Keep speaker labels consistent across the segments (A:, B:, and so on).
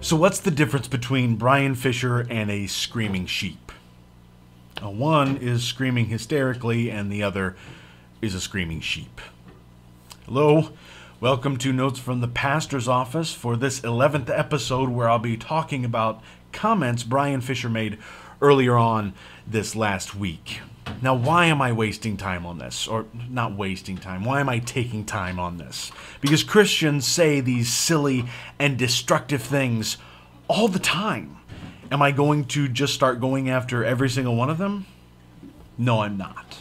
A: So what's the difference between Bryan Fischer and a screaming sheep? One is screaming hysterically and the other is a screaming sheep. Hello, welcome to Notes from the Pastor's Office for this 11th episode where I'll be talking about comments Bryan Fischer made earlier on this last week. Now, why am I wasting time on this? Or not wasting time, why am I taking time on this? Because Christians say these silly and destructive things all the time. Am I going to just start going after every single one of them? No, I'm not.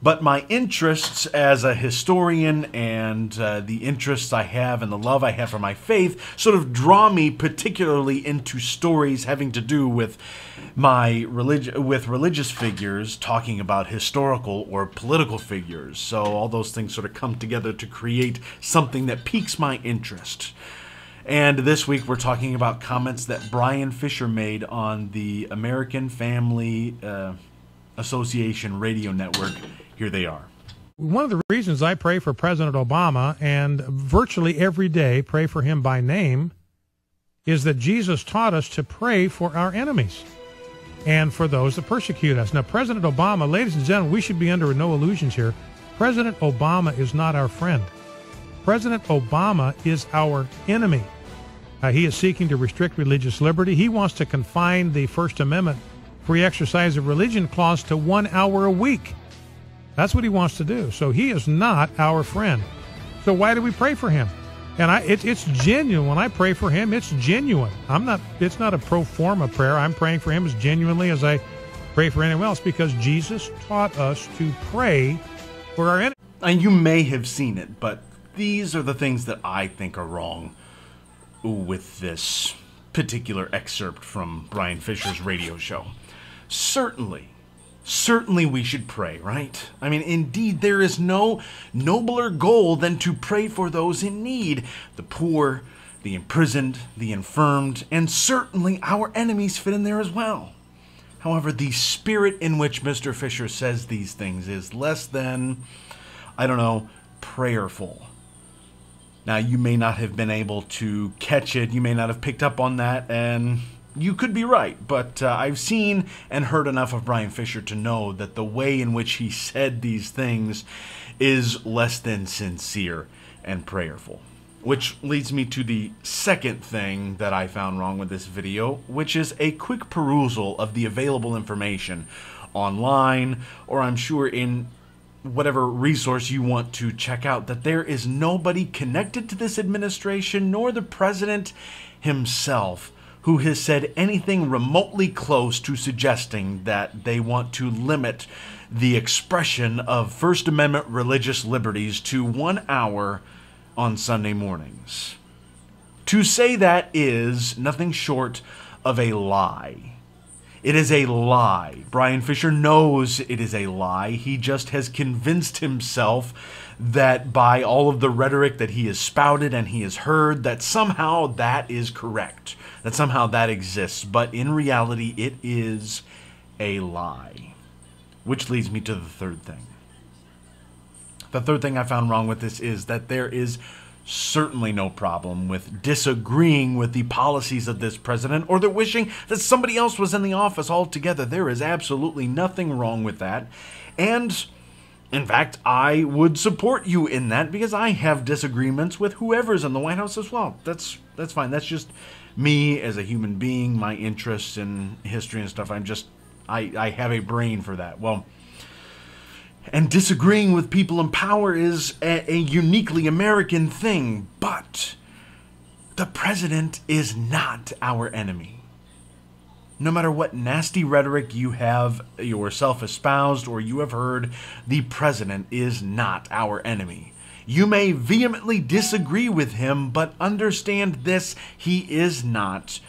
A: But my interests as a historian and the interests I have and the love I have for my faith sort of draw me particularly into stories having to do with religious figures talking about historical or political figures. So all those things sort of come together to create something that piques my interest. And this week we're talking about comments that Bryan Fischer made on the American Family Association radio network. Here they are.
B: One of the reasons I pray for President Obama, and virtually every day pray for him by name, is that Jesus taught us to pray for our enemies and for those that persecute us. Now, President Obama, ladies and gentlemen, we should be under no illusions here. President Obama is not our friend. President Obama is our enemy. He is seeking to restrict religious liberty. He wants to confine the First Amendment free exercise of religion clause to 1 hour a week. That's what he wants to do. So he is not our friend. So why do we pray for him? And it's genuine. When I pray for him, it's genuine. It's not a pro forma prayer. I'm praying for him as genuinely as I pray for anyone else, because Jesus taught us to pray for our enemies.
A: And you may have seen it, but these are the things that I think are wrong with this particular excerpt from Bryan Fischer's radio show. Certainly we should pray, right? I mean, indeed, there is no nobler goal than to pray for those in need, the poor, the imprisoned, the infirmed, and certainly our enemies fit in there as well. However, the spirit in which Mr. Fischer says these things is less than, prayerful. Now, you may not have been able to catch it, you may not have picked up on that, and you could be right, but I've seen and heard enough of Bryan Fischer to know that the way in which he said these things is less than sincere and prayerful. Which leads me to the second thing that I found wrong with this video, which is a quick perusal of the available information online, or I'm sure in whatever resource you want to check out, that there is nobody connected to this administration, nor the president himself, who has said anything remotely close to suggesting that they want to limit the expression of First Amendment religious liberties to 1 hour on Sunday mornings. To say that is nothing short of a lie. It is a lie. Bryan Fischer knows it is a lie. He just has convinced himself that by all of the rhetoric that he has spouted and he has heard, that somehow that is correct, that somehow that exists. But in reality, it is a lie. Which leads me to the third thing. The third thing I found wrong with this is that there is certainly no problem with disagreeing with the policies of this president, or the wishing that somebody else was in the office altogether. There is absolutely nothing wrong with that. And in fact, I would support you in that, because I have disagreements with whoever's in the White House as well. That's fine. That's just me as a human being, my interests in history and stuff. I have a brain for that. Well, and disagreeing with people in power is a uniquely American thing, but the president is not our enemy. No matter what nasty rhetoric you have yourself espoused or you have heard, the president is not our enemy. You may vehemently disagree with him, but understand this: he is not,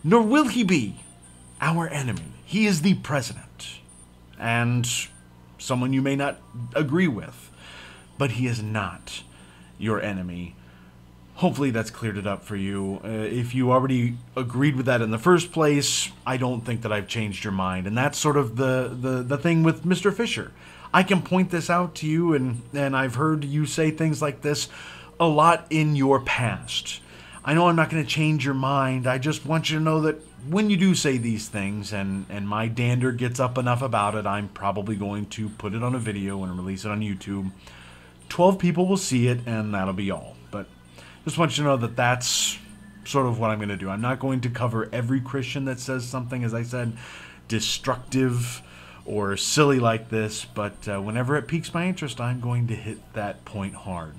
A: nor will he be, our enemy. He is the president, and someone you may not agree with, but he is not your enemy. Hopefully that's cleared it up for you. If you already agreed with that in the first place, I don't think that I've changed your mind. And that's sort of the thing with Mr. Fischer. I can point this out to you, and I've heard you say things like this a lot in your past. I know I'm not going to change your mind. I just want you to know that when you do say these things and my dander gets up enough about it, I'm probably going to put it on a video and release it on YouTube. 12 people will see it, and that'll be all. But just want you to know that that's sort of what I'm going to do. I'm not going to cover every Christian that says something, as I said, destructive or silly like this, but whenever it piques my interest, I'm going to hit that point hard.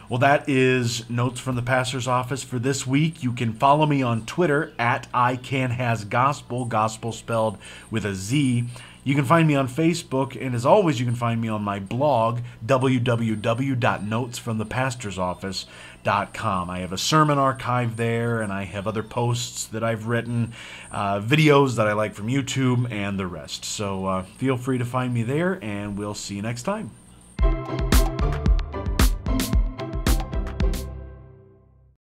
A: Well, that is Notes from the Pastor's Office for this week. You can follow me on Twitter at ICanHasGospel, gospel spelled with a Z. You can find me on Facebook, and as always, you can find me on my blog, www.notesfromthepastor'soffice.com. I have a sermon archive there, and I have other posts that I've written, videos that I like from YouTube, and the rest. So feel free to find me there, and we'll see you next time.